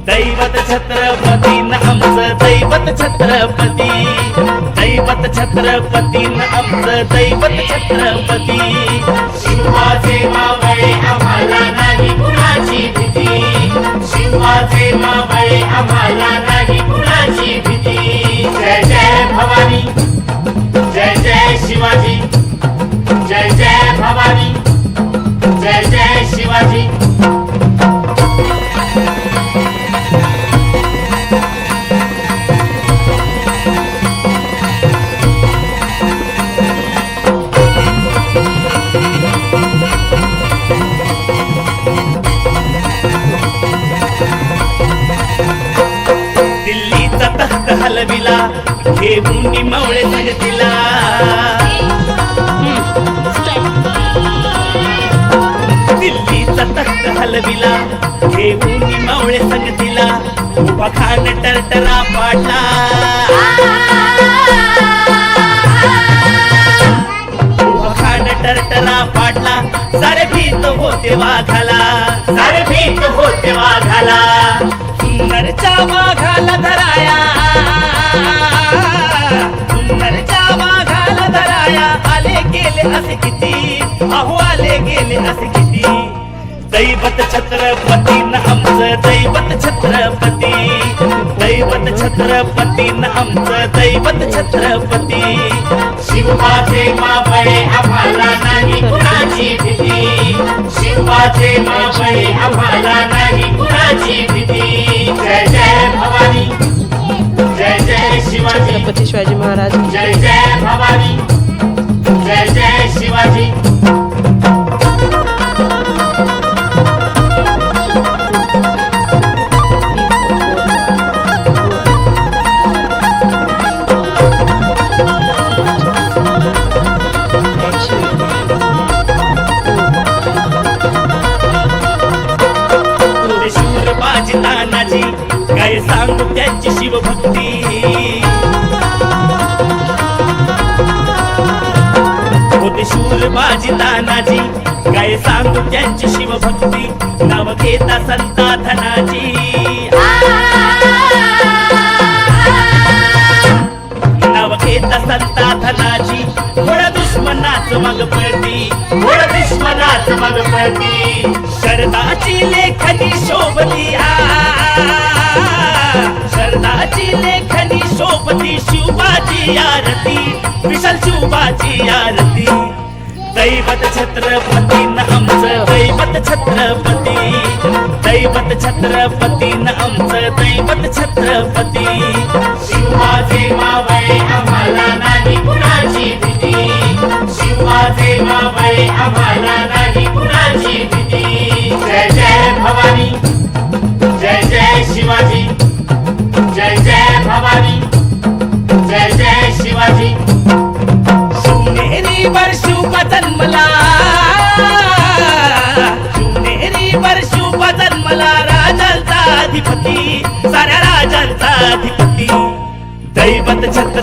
दैवत छत्रपती न आमचं दैवत छत्रपती, दैवत छत्रपती न आमचं दैवत छत्रपती। शिवाचे मावळे आम्हाला नाही कुणाची भीती, शिवाचे मावळे आम्हाला नाही कुणाची भीती। जय जय भवानी, जय जय शिवाजी, जय जय भवानी, जय जय शिवाजी। दिल्लीचा तख्त हलविला घेऊन मावळे संगतीला, दिल्लीचा तख्त हलविला घेऊन मावळे संगतीला, उभा खान टरटरा पाडला, उभा खान टरटरा पाडला, सारे भीत होते वाघाला, सारे भीत होते वाघाला। सुंदरच्या वाघाला धराया, सुंदरच्या वाघाला धराया, आले गेले असे किती, अहो आले गेले असे किती। दैवत छत्रपती न आमचं दैवत छत्रपती, दैवत छत्रपती न आमचं दैवत छत्रपती। शिवाचे मावळे आम्हाला नाही कुणाची भीती, शिवाचे मावळे आम्हाला नाही कुणाची भीती। जय जय भवानी, जय जय शिवाजी, छत्रपती शिवाजी महाराज। जय जय भवानी, जय जय शिवाजी। शूर बाजी तानाजी काय सांगू त्यांची शिवभक्ती, होते शूर बाजी तानाजी काय सांगू त्यांची शिवभक्ती, नाव घेता संता धनाजी, नाव घेता संता धनाजी, थोड्या दुश्मनाच मग पळती, थोडं दुश्मनाच मग पळती। शरदाची लेखनी शोभती, शरदाची लेखनी शोभती, शिवबाची आरती, विशाल शिवबाची आरती। दैवत छत्रपती न आमचं दैवत छत्रपती, दैवत छत्रपती न आमचं दैवत छत्रपती। शिवाचे मावळे आम्हाला नाही कुणाची भीती, शिवाचे मावळे आम्हाला नाही कुणाची भीती। जय जय भवानी, जय जय शिवाजी, जय जय भवानी, जय जय शिवाजी। शिवनेरी वर शिवबा जन्मला, शिवनेरी वर शिवबा जन्मला, राजांचा अधिपती, साऱ्या राजांचा अधिपती। दैवत छत्र